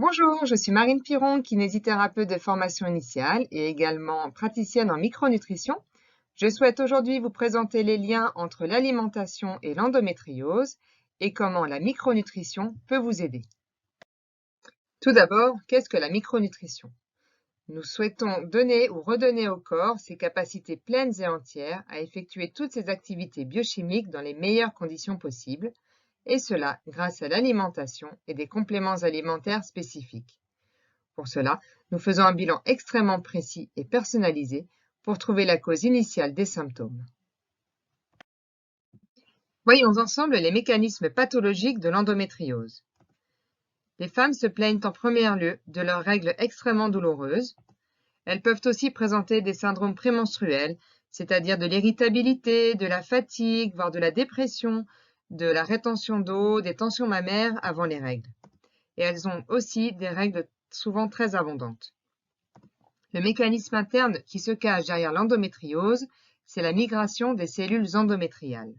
Bonjour, je suis Marine Piron, kinésithérapeute de formation initiale et également praticienne en micronutrition. Je souhaite aujourd'hui vous présenter les liens entre l'alimentation et l'endométriose et comment la micronutrition peut vous aider. Tout d'abord, qu'est-ce que la micronutrition? Nous souhaitons donner ou redonner au corps ses capacités pleines et entières à effectuer toutes ses activités biochimiques dans les meilleures conditions possibles, et cela grâce à l'alimentation et des compléments alimentaires spécifiques. Pour cela, nous faisons un bilan extrêmement précis et personnalisé pour trouver la cause initiale des symptômes. Voyons ensemble les mécanismes pathologiques de l'endométriose. Les femmes se plaignent en premier lieu de leurs règles extrêmement douloureuses. Elles peuvent aussi présenter des syndromes prémenstruels, c'est-à-dire de l'irritabilité, de la fatigue, voire de la dépression, de la rétention d'eau, des tensions mammaires avant les règles. Et elles ont aussi des règles souvent très abondantes. Le mécanisme interne qui se cache derrière l'endométriose, c'est la migration des cellules endométriales.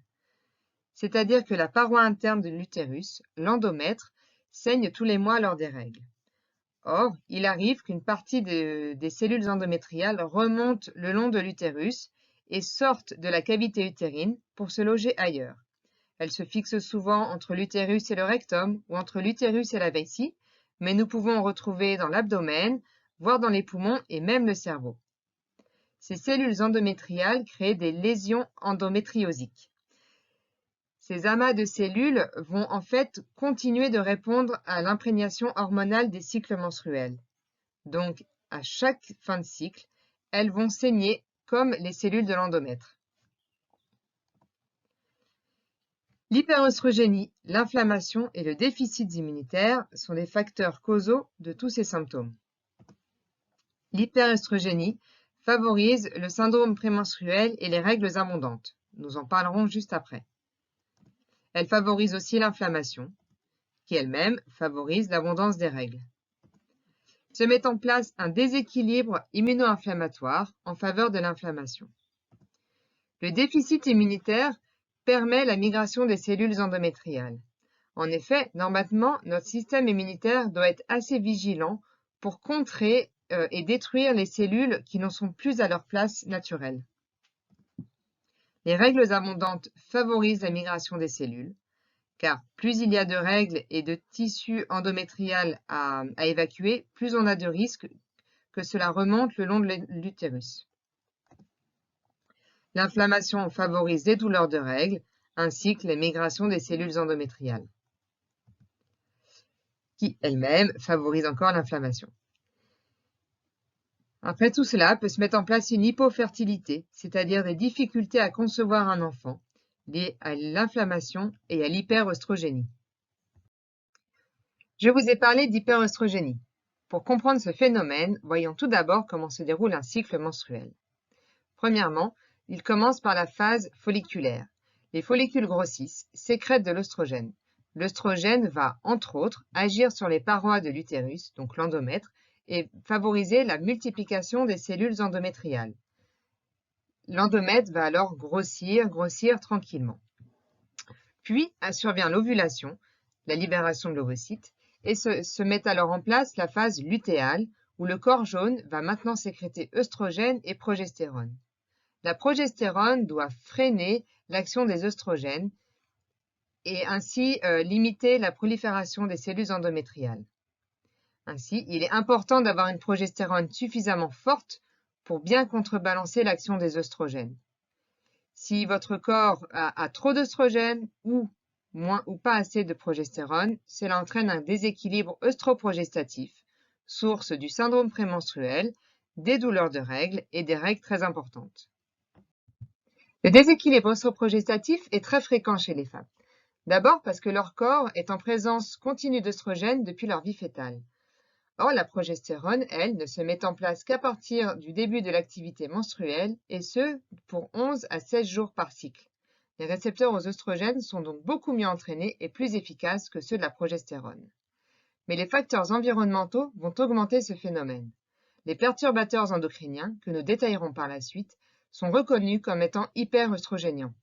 C'est-à-dire que la paroi interne de l'utérus, l'endomètre, saigne tous les mois lors des règles. Or, il arrive qu'une partie des cellules endométriales remontent le long de l'utérus et sortent de la cavité utérine pour se loger ailleurs. Elles se fixent souvent entre l'utérus et le rectum ou entre l'utérus et la vessie, mais nous pouvons en retrouver dans l'abdomen, voire dans les poumons et même le cerveau. Ces cellules endométriales créent des lésions endométriosiques. Ces amas de cellules vont en fait continuer de répondre à l'imprégnation hormonale des cycles menstruels. Donc, à chaque fin de cycle, elles vont saigner comme les cellules de l'endomètre. L'hyperœstrogénie, l'inflammation et le déficit immunitaire sont des facteurs causaux de tous ces symptômes. L'hyperœstrogénie favorise le syndrome prémenstruel et les règles abondantes. Nous en parlerons juste après. Elle favorise aussi l'inflammation, qui elle-même favorise l'abondance des règles. Se met en place un déséquilibre immuno-inflammatoire en faveur de l'inflammation. Le déficit immunitaire permet la migration des cellules endométriales. En effet, normalement, notre système immunitaire doit être assez vigilant pour contrer et détruire les cellules qui n'en sont plus à leur place naturelle. Les règles abondantes favorisent la migration des cellules, car plus il y a de règles et de tissu endométrial à évacuer, plus on a de risques que cela remonte le long de l'utérus. L'inflammation favorise les douleurs de règles, ainsi que la migration des cellules endométriales, qui elles-mêmes favorisent encore l'inflammation. Après tout cela peut se mettre en place une hypofertilité, c'est-à-dire des difficultés à concevoir un enfant, liées à l'inflammation et à l'hyperœstrogénie. Je vous ai parlé d'hyperœstrogénie. Pour comprendre ce phénomène, voyons tout d'abord comment se déroule un cycle menstruel. Premièrement, il commence par la phase folliculaire. Les follicules grossissent, sécrètent de l'œstrogène. L'œstrogène va, entre autres, agir sur les parois de l'utérus, donc l'endomètre, et favoriser la multiplication des cellules endométriales. L'endomètre va alors grossir tranquillement. Puis survient l'ovulation, la libération de l'ovocyte, et se met alors en place la phase lutéale, où le corps jaune va maintenant sécréter œstrogène et progestérone. La progestérone doit freiner l'action des œstrogènes et ainsi limiter la prolifération des cellules endométriales. Ainsi, il est important d'avoir une progestérone suffisamment forte pour bien contrebalancer l'action des œstrogènes. Si votre corps a trop d'œstrogènes ou pas assez de progestérone, cela entraîne un déséquilibre œstroprogestatif, source du syndrome prémenstruel, des douleurs de règles et des règles très importantes. Le déséquilibre œstroprogestatif est très fréquent chez les femmes. D'abord parce que leur corps est en présence continue d'œstrogènes depuis leur vie fœtale. Or, la progestérone, elle, ne se met en place qu'à partir du début de l'activité menstruelle, et ce, pour 11 à 16 jours par cycle. Les récepteurs aux œstrogènes sont donc beaucoup mieux entraînés et plus efficaces que ceux de la progestérone. Mais les facteurs environnementaux vont augmenter ce phénomène. Les perturbateurs endocriniens, que nous détaillerons par la suite, sont reconnus comme étant hyperœstrogéniants.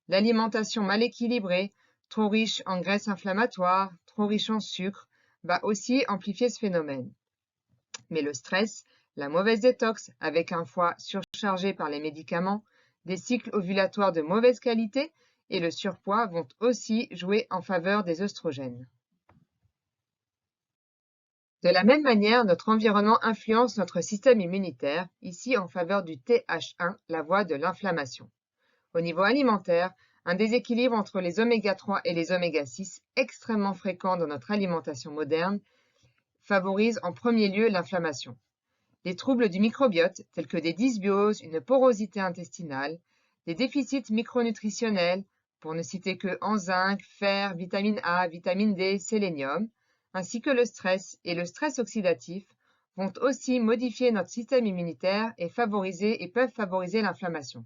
L'alimentation mal équilibrée, trop riche en graisses inflammatoires, trop riche en sucre, va aussi amplifier ce phénomène. Mais le stress, la mauvaise détox avec un foie surchargé par les médicaments, des cycles ovulatoires de mauvaise qualité et le surpoids vont aussi jouer en faveur des œstrogènes. De la même manière, notre environnement influence notre système immunitaire, ici en faveur du TH1, la voie de l'inflammation. Au niveau alimentaire, un déséquilibre entre les oméga-3 et les oméga-6, extrêmement fréquent dans notre alimentation moderne, favorise en premier lieu l'inflammation. Les troubles du microbiote, tels que des dysbioses, une porosité intestinale, des déficits micronutritionnels, pour ne citer que en zinc, fer, vitamine A, vitamine D, sélénium, ainsi que le stress et le stress oxydatif, vont aussi modifier notre système immunitaire et peuvent favoriser l'inflammation.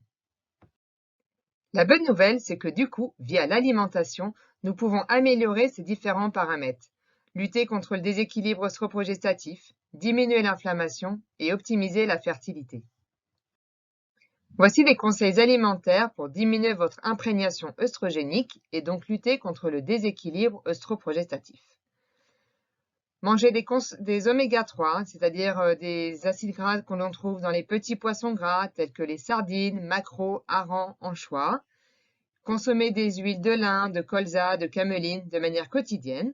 La bonne nouvelle, c'est que du coup, via l'alimentation, nous pouvons améliorer ces différents paramètres, lutter contre le déséquilibre œstroprogestatif, diminuer l'inflammation et optimiser la fertilité. Voici des conseils alimentaires pour diminuer votre imprégnation œstrogénique et donc lutter contre le déséquilibre œstroprogestatif. Mangez des oméga-3, c'est-à-dire des acides gras que l'on trouve dans les petits poissons gras tels que les sardines, maquereaux, harengs, anchois. Consommez des huiles de lin, de colza, de cameline de manière quotidienne.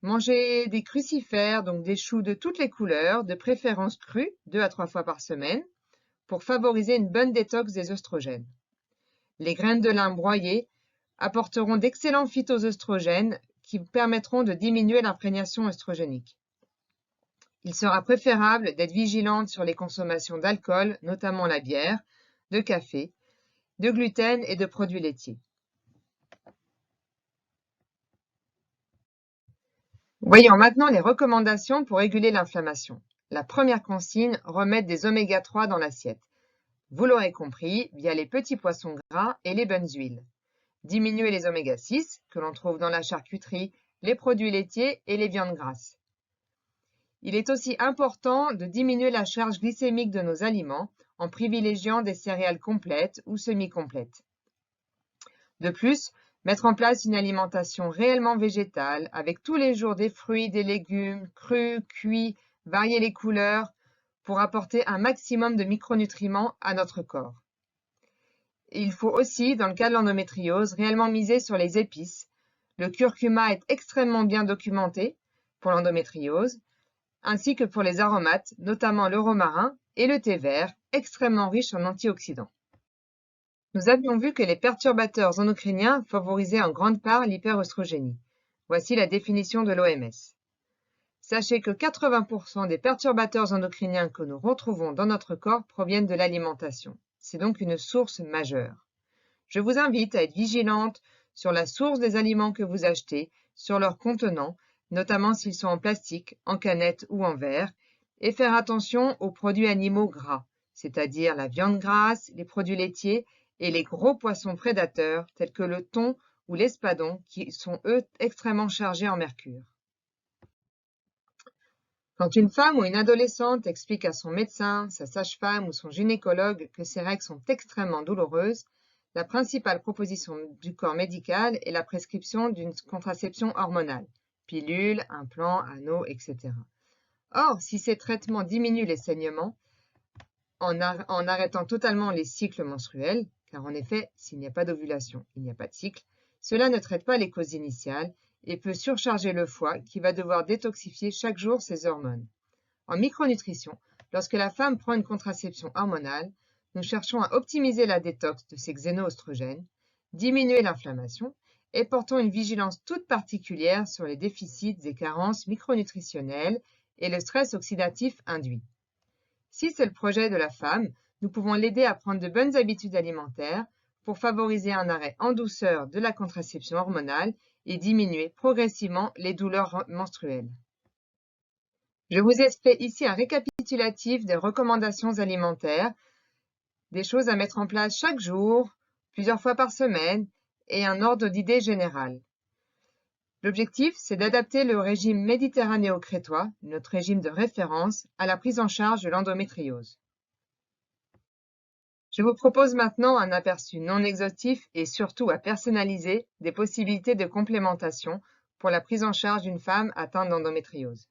Mangez des crucifères, donc des choux de toutes les couleurs, de préférence crus, 2 à 3 fois par semaine, pour favoriser une bonne détox des œstrogènes. Les graines de lin broyées apporteront d'excellents phytoœstrogènes qui permettront de diminuer l'imprégnation œstrogénique. Il sera préférable d'être vigilante sur les consommations d'alcool, notamment la bière, de café, de gluten et de produits laitiers. Voyons maintenant les recommandations pour réguler l'inflammation. La première consigne, remettre des oméga-3 dans l'assiette. Vous l'aurez compris, via les petits poissons gras et les bonnes huiles. Diminuer les oméga-6, que l'on trouve dans la charcuterie, les produits laitiers et les viandes grasses. Il est aussi important de diminuer la charge glycémique de nos aliments en privilégiant des céréales complètes ou semi-complètes. De plus, mettre en place une alimentation réellement végétale, avec tous les jours des fruits, des légumes, crus, cuits, varier les couleurs, pour apporter un maximum de micronutriments à notre corps. Et il faut aussi, dans le cas de l'endométriose, réellement miser sur les épices. Le curcuma est extrêmement bien documenté pour l'endométriose, ainsi que pour les aromates, notamment le romarin et le thé vert, extrêmement riches en antioxydants. Nous avions vu que les perturbateurs endocriniens favorisaient en grande part l'hyperœstrogénie. Voici la définition de l'OMS. Sachez que 80% des perturbateurs endocriniens que nous retrouvons dans notre corps proviennent de l'alimentation. C'est donc une source majeure. Je vous invite à être vigilante sur la source des aliments que vous achetez, sur leurs contenants, notamment s'ils sont en plastique, en canette ou en verre, et faire attention aux produits animaux gras, c'est-à-dire la viande grasse, les produits laitiers et les gros poissons prédateurs tels que le thon ou l'espadon qui sont eux extrêmement chargés en mercure. Quand une femme ou une adolescente explique à son médecin, sa sage-femme ou son gynécologue que ses règles sont extrêmement douloureuses, la principale proposition du corps médical est la prescription d'une contraception hormonale, pilule, implant, anneau, etc. Or, si ces traitements diminuent les saignements, en arrêtant totalement les cycles menstruels, car en effet, s'il n'y a pas d'ovulation, il n'y a pas de cycle, cela ne traite pas les causes initiales et peut surcharger le foie qui va devoir détoxifier chaque jour ses hormones. En micronutrition, lorsque la femme prend une contraception hormonale, nous cherchons à optimiser la détox de ces xénoœstrogènes, diminuer l'inflammation et portons une vigilance toute particulière sur les déficits et carences micronutritionnelles et le stress oxydatif induit. Si c'est le projet de la femme, nous pouvons l'aider à prendre de bonnes habitudes alimentaires pour favoriser un arrêt en douceur de la contraception hormonale et diminuer progressivement les douleurs menstruelles. Je vous ai fait ici un récapitulatif des recommandations alimentaires, des choses à mettre en place chaque jour, plusieurs fois par semaine, et un ordre d'idées général. L'objectif, c'est d'adapter le régime méditerranéo-crétois, notre régime de référence, à la prise en charge de l'endométriose. Je vous propose maintenant un aperçu non exhaustif et surtout à personnaliser des possibilités de complémentation pour la prise en charge d'une femme atteinte d'endométriose.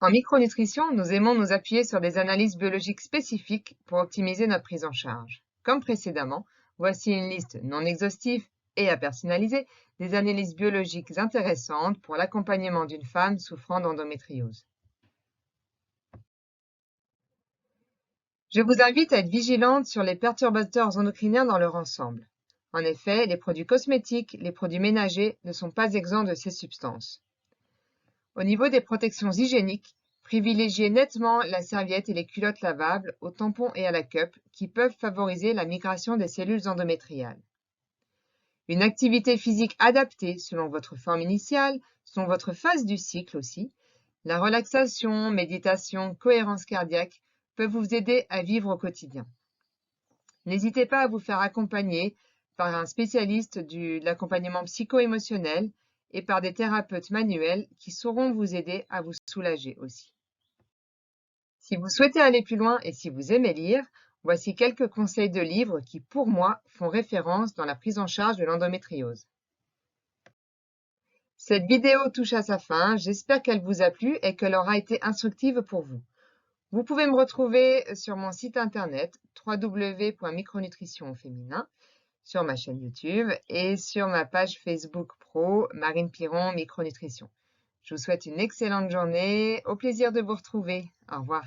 En micronutrition, nous aimons nous appuyer sur des analyses biologiques spécifiques pour optimiser notre prise en charge. Comme précédemment, voici une liste non exhaustive et à personnaliser des analyses biologiques intéressantes pour l'accompagnement d'une femme souffrant d'endométriose. Je vous invite à être vigilante sur les perturbateurs endocriniens dans leur ensemble. En effet, les produits cosmétiques, les produits ménagers ne sont pas exempts de ces substances. Au niveau des protections hygiéniques, privilégiez nettement la serviette et les culottes lavables au tampon et à la cup qui peuvent favoriser la migration des cellules endométriales. Une activité physique adaptée selon votre forme initiale, selon votre phase du cycle aussi, la relaxation, méditation, cohérence cardiaque peuvent vous aider à vivre au quotidien. N'hésitez pas à vous faire accompagner par un spécialiste de l'accompagnement psycho-émotionnel et par des thérapeutes manuels qui sauront vous aider à vous soulager aussi. Si vous souhaitez aller plus loin et si vous aimez lire, voici quelques conseils de livres qui, pour moi, font référence dans la prise en charge de l'endométriose. Cette vidéo touche à sa fin, j'espère qu'elle vous a plu et qu'elle aura été instructive pour vous. Vous pouvez me retrouver sur mon site internet www.micronutrition au féminin, sur ma chaîne YouTube et sur ma page Facebook Pro Marine Piron Micronutrition. Je vous souhaite une excellente journée, au plaisir de vous retrouver. Au revoir.